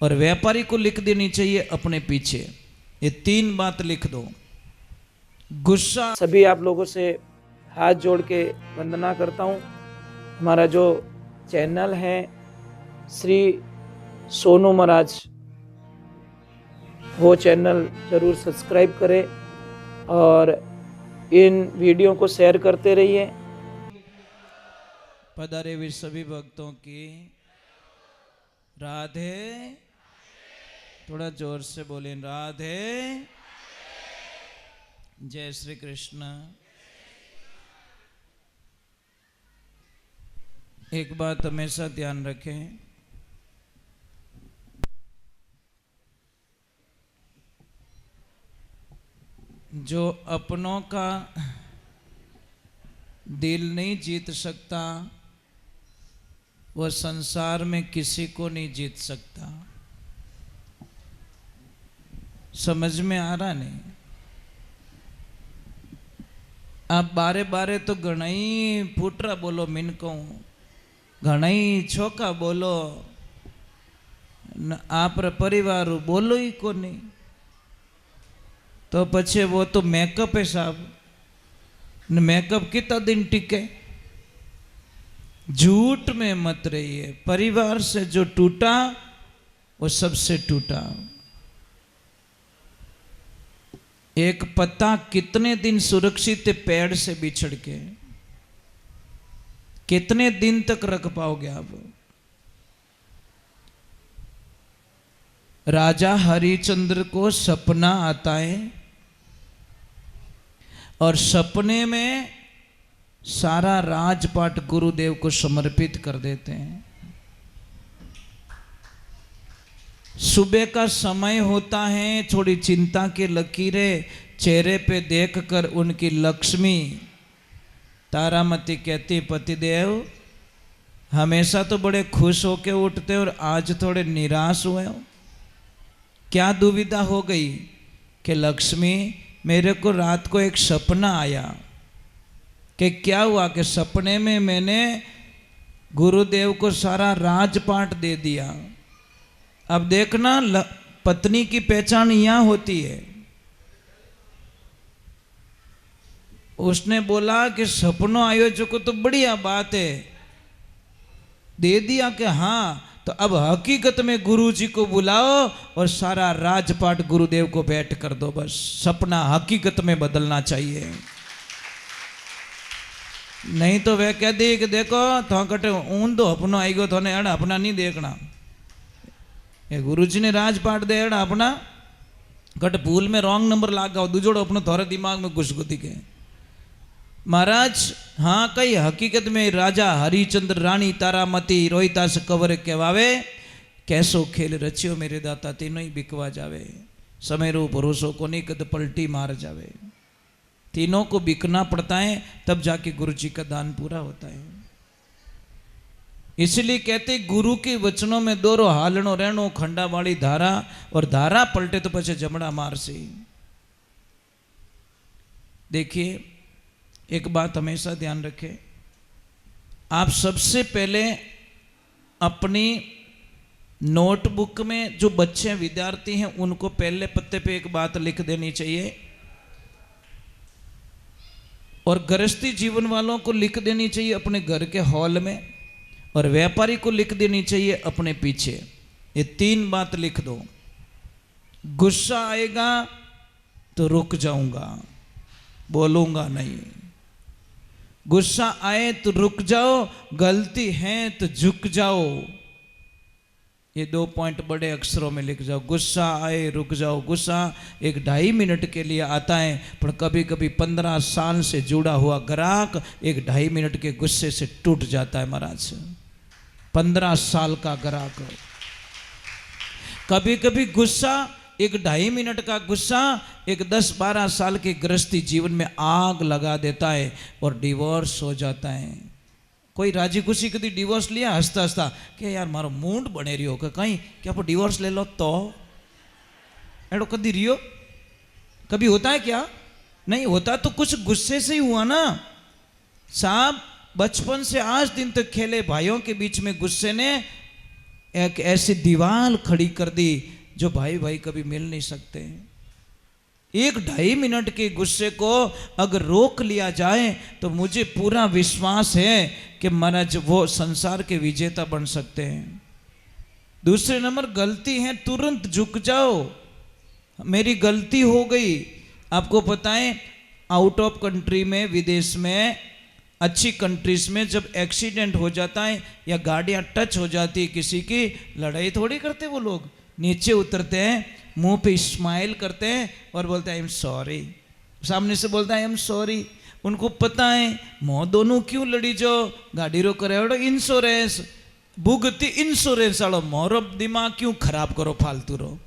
और व्यापारी को लिख देनी चाहिए अपने पीछे। ये 3 बात लिख दो। गुस्सा। सभी आप लोगों से हाथ जोड़ के वंदना करता हूँ। हमारा जो चैनल है श्री सोनू महाराज, वो चैनल जरूर सब्सक्राइब करें और इन वीडियो को शेयर करते रहिए। पधारे हुए सभी भक्तों की राधे। थोड़ा जोर से बोलें, राधे। जय श्री कृष्ण। एक बात हमेशा ध्यान रखें, जो अपनों का दिल नहीं जीत सकता वह संसार में किसी को नहीं जीत सकता। समझ में आ रहा नहीं? आप बारे बारे तो घणाई फूटरा बोलो, मिनको घणाई छोका बोलो, आप परिवार बोलो ही को नहीं, तो पछे वो तो मेकअप है साहब। मेकअप कितना दिन टिके? झूठ में मत रहिए। परिवार से जो टूटा वो सबसे टूटा। एक पत्ता कितने दिन सुरक्षित है पेड़ से बिछड़ के? कितने दिन तक रख पाओगे आप? राजा हरिश्चंद्र को सपना आता है और सपने में सारा राजपाट गुरुदेव को समर्पित कर देते हैं। सुबह का समय होता है, थोड़ी चिंता की लकीरें चेहरे पे देखकर उनकी लक्ष्मी तारामती कहती, पतिदेव हमेशा तो बड़े खुश होके उठते और आज थोड़े निराश हुए हो, क्या दुविधा हो गई? कि लक्ष्मी मेरे को रात को एक सपना आया। कि क्या हुआ? कि सपने में मैंने गुरुदेव को सारा राजपाट दे दिया। अब देखना पत्नी की पहचान यहां होती है। उसने बोला कि सपनों आयोजक को तो बढ़िया बात है, दे दिया कि हाँ, तो अब हकीकत में गुरुजी को बुलाओ और सारा राजपाट गुरुदेव को भेंट कर दो। बस सपना हकीकत में बदलना चाहिए। नहीं तो वह कह दी कि देखो तो कटे ऊन दो अपनो आई गो, थोने अड़ अपना नहीं देखना। ये गुरुजी ने राजपाट दे अड़ अपना कट भूल में रॉन्ग नंबर लागा दूजोड़ो अपनो थोड़े दिमाग में घुस गुती के। महाराज हाँ, कई हकीकत में राजा हरिश्चंद्र रानी तारामती रोहितास कंवर कहवावे, कैसो खेल रचियो मेरे दाता तीनों ही बिकवा जावे, समय रो भरोसो को नहीं कद पलटी मार जावे। तीनों को बिकना पड़ता है तब जाके गुरु जी का दान पूरा होता है। इसलिए कहते गुरु के वचनों में दोरो हालनो रहनो खंडा वाली धारा, और धारा पलटे तो पछे जमड़ा मार से। देखिए एक बात हमेशा ध्यान रखें, आप सबसे पहले अपनी नोटबुक में जो बच्चे विद्यार्थी हैं उनको पहले पत्ते पे एक बात लिख देनी चाहिए, और गृहस्थी जीवन वालों को लिख देनी चाहिए अपने घर के हॉल में, और व्यापारी को लिख देनी चाहिए अपने पीछे। ये 3 बात लिख दो। गुस्सा आएगा तो रुक जाऊंगा, बोलूंगा नहीं। गुस्सा आए तो रुक जाओ, गलती है तो झुक जाओ। ये 2 पॉइंट बड़े अक्षरों में लिख जाओ। गुस्सा आए रुक जाओ। गुस्सा 1-2.5 मिनट के लिए आता है, पर कभी कभी 15 साल से जुड़ा हुआ ग्राहक 1-2.5 मिनट के गुस्से से टूट जाता है। महाराज 15 साल का ग्राहक, कभी कभी गुस्सा 1-2.5 मिनट का गुस्सा एक 10-12 साल के गृहस्थी जीवन में आग लगा देता है और डिवोर्स हो जाता है। कोई राजी खुशी कभी डिवोर्स लिया हंसता हंसता कि यार मारो मूड बने रियो कि कहीं क्या आप डिवोर्स ले लो तो एडो कभी रियो कभी होता है क्या? नहीं होता। तो कुछ गुस्से से ही हुआ ना साहब। बचपन से आज दिन तक खेले भाइयों के बीच में गुस्से ने एक ऐसी दीवार खड़ी कर दी जो भाई भाई कभी मिल नहीं सकते। 1-2.5 मिनट के गुस्से को अगर रोक लिया जाए तो मुझे पूरा विश्वास है कि महाराज वो संसार के विजेता बन सकते हैं। दूसरे नंबर, गलती है तुरंत झुक जाओ, मेरी गलती हो गई। आपको पता है आउट ऑफ कंट्री में, विदेश में, अच्छी कंट्रीज में जब एक्सीडेंट हो जाता है या गाड़ियां टच हो जाती है किसी की, लड़ाई थोड़ी करते वो लोग, नीचे उतरते हैं, मुंह पे स्माइल करते हैं और बोलते हैं आई एम सॉरी। सामने से बोलता है आई एम सॉरी। उनको पता है मोह दोनों क्यों लड़ी जो गाड़ी रो करे इंश्योरेंस भुगती इंश्योरेंस वालों मोरो दिमाग क्यों खराब करो फालतू रो।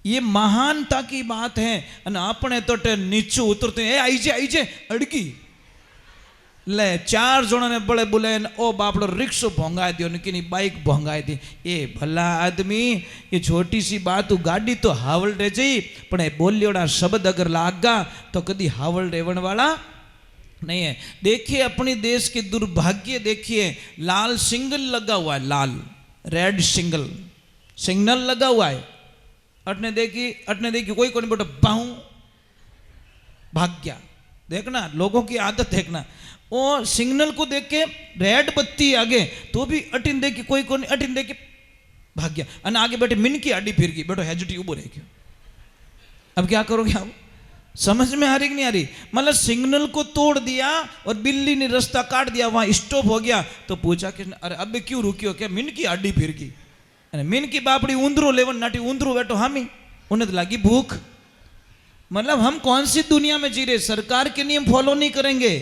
ये महानता की बात है। अपने तो नीचे उतरते हैं आई जे अड़की ले 4 जनों ने बड़े बोले ओ बापड़ो रिक्शो भोंगाई दियो निकी बाइक भोंगाई दी। ये भला आदमी, ये छोटी सी बात गाड़ी तो हावल रह जाई, पण ए बोलियोड़ा शब्द अगर लागा तो कदी हावल रेवण वाला नहीं है। देखिए अपनी देश के दुर्भाग्य, देखिए लाल सिग्नल लगा हुआ है, लाल रेड सिग्नल लगा हुआ है। अटने देखी कोई कोई बेटा बाहू भाग गया। देखना लोगों की आदत, देखना वो सिग्नल को देख के रेड बत्ती आगे तो भी अटिन देखी कोई कोई अटिन देखी भाग गया। अन आगे बैठे मिन की आड़ी फिर गई, बैठो हेजुटी उबो रह गया। अब क्या करोगे आप? समझ में आ रही कि नहीं आ रही? मतलब सिग्नल को तोड़ दिया और बिल्ली ने रास्ता काट दिया, वहां स्टॉप हो गया। तो पूछा कि अरे अब क्यों रुकी हो? क्या मिन की आड़ी फिर गई? मिन की बापड़ी ऊंदरो लेवन नाटी ऊंदरो बैठो हामी, उन्हें तो लगी भूख। मतलब हम कौन सी दुनिया में जी रहे? सरकार के नियम फॉलो नहीं करेंगे,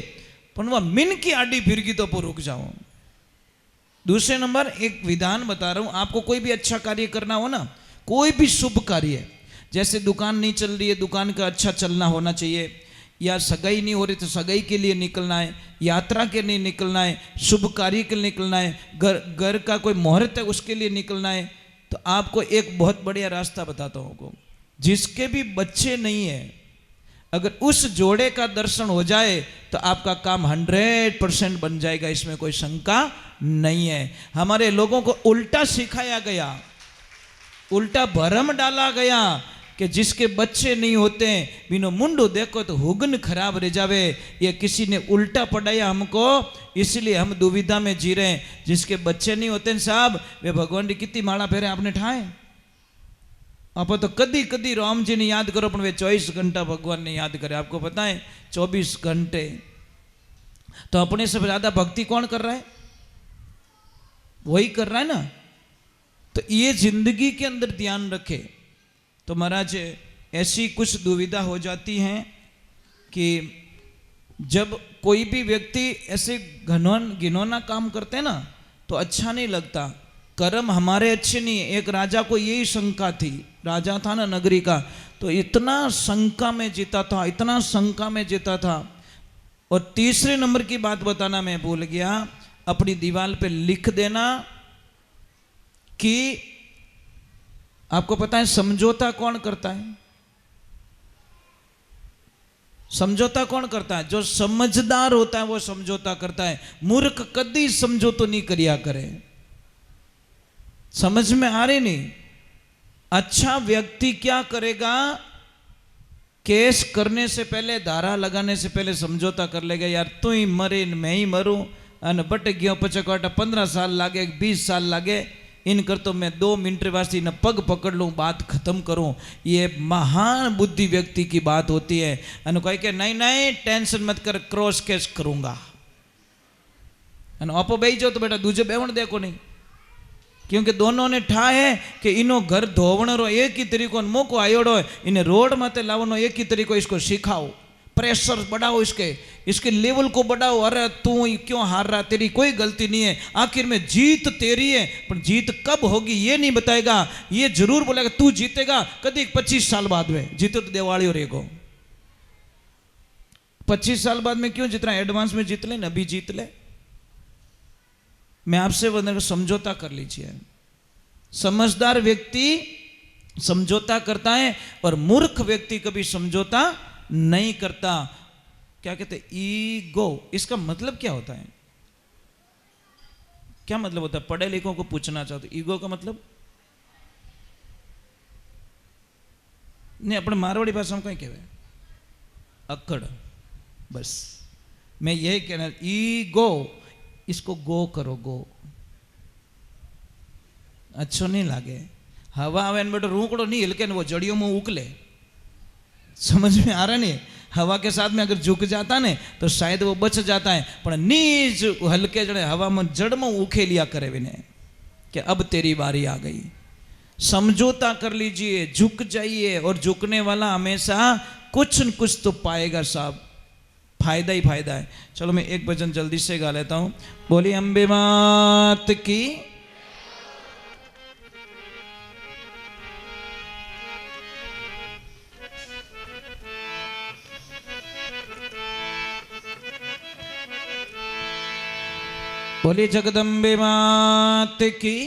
पर वह मिन की आड़ी फिर गई तो रुक जाओ। दूसरे नंबर, एक विधान बता रहा हूं आपको, कोई भी अच्छा कार्य करना हो ना, कोई भी शुभ कार्य, जैसे दुकान नहीं चल रही है, दुकान का अच्छा चलना होना चाहिए, या सगाई नहीं हो रही तो सगाई के लिए निकलना है, यात्रा के लिए निकलना है, शुभ कार्य के लिए निकलना है, घर का कोई मुहूर्त है उसके लिए निकलना है, तो आपको एक बहुत बढ़िया रास्ता बताता हूँ। जिसके भी बच्चे नहीं है, अगर उस जोड़े का दर्शन हो जाए तो आपका काम 100% बन जाएगा, इसमें कोई शंका नहीं है। हमारे लोगों को उल्टा सिखाया गया, उल्टा भरम डाला गया कि जिसके बच्चे नहीं होते बिनो मुंडो देखो तो हुगन खराब रह जावे। ये किसी ने उल्टा पढ़ाया हमको, इसलिए हम दुविधा में जी रहे हैं। जिसके बच्चे नहीं होते साहब, वे भगवान की कितनी माला फेरे आपने ठाए। आप तो कदी कदी राम जी ने याद करो, पर वे 24 घंटा भगवान ने याद करे। आपको पता है 24 घंटे तो अपने से ज्यादा भक्ति कौन कर रहा है? वही कर रहा है ना। तो ये जिंदगी के अंदर ध्यान रखे। तो महाराज ऐसी कुछ दुविधा हो जाती है कि जब कोई भी व्यक्ति ऐसे घिनौना काम करते हैं ना तो अच्छा नहीं लगता। कर्म हमारे अच्छे नहीं है। एक राजा को यही शंका थी, राजा था ना नगरी का, तो इतना शंका में जीता था, इतना शंका में जीता था। और तीसरे नंबर की बात बताना मैं भूल गया, अपनी दीवार पे लिख देना कि आपको पता है समझौता कौन करता है? समझौता कौन करता है? जो समझदार होता है वो समझौता करता है। मूर्ख कदी समझौता नहीं करिया करे। समझ में आ रही नहीं? अच्छा व्यक्ति क्या करेगा? केस करने से पहले, धारा लगाने से पहले समझौता कर लेगा, यार तू ही मरे मैं ही मरूं, अन बट गयो पचकोटा 15 साल लागे 20 साल लागे, इन कर तो मैं 2 मिनट वास्ते न पग पकड़ लूं, बात खत्म करूं। ये महान बुद्धि व्यक्ति की बात होती है। अन कहे कि नहीं नहीं टेंशन मत कर, क्रॉस केस करूंगा। अन आपो बेही जाओ तो बेटा दूजे बेवण देखो नहीं, क्योंकि दोनों ने ठा है कि इनो घर धोवण रो एक ही तरीको मौको आयोड़ो, इन्हें रोड मत लावनो एक ही तरीको, इसको सिखाओ, प्रेशर बढ़ाओ, इसके लेवल को बढ़ाओ। अरे तू क्यों हार रहा, तेरी कोई गलती नहीं है, आखिर में जीत तेरी है, पर जीत कब होगी ये नहीं बताएगा। ये जरूर बोलेगा तू जीतेगा, कभी 25 साल बाद में जीते तो दिवाली हो रहेगो। 25 साल बाद में क्यों? जितना एडवांस में जीत ले न, अभी जीत ले। मैं आपसे बंदर समझौता कर लीजिए। समझदार व्यक्ति समझौता करता है और मूर्ख व्यक्ति कभी समझौता नहीं करता। क्या कहते हैं? ईगो। इसका मतलब क्या होता है? क्या मतलब होता है? पढ़े लिखों को पूछना चाहते, ईगो का मतलब नहीं, अपने मारवाड़ी भाषा में कहीं कहवे अकड़। बस मैं यही कहना, ईगो, इसको गो करो, गो। अच्छो नहीं लागे। हवा आवे बेटो रूकड़ो नहीं हिलके वो जड़ियों में उकले, समझ में आ रहा नहीं? हवा के साथ में अगर झुक जाता ने तो शायद वो बच जाता है, पर नीज हल्के जड़े हवा में जड़ में उखे लिया करे विने कि अब तेरी बारी आ गई। समझौता कर लीजिए, झुक जाइए, और झुकने वाला हमेशा कुछ न कुछ तो पाएगा साहब, फायदा ही फायदा है। चलो मैं एक भजन जल्दी से गा लेता हूं। बोली अम्बे मात की। बोली जगदम्बे मात की।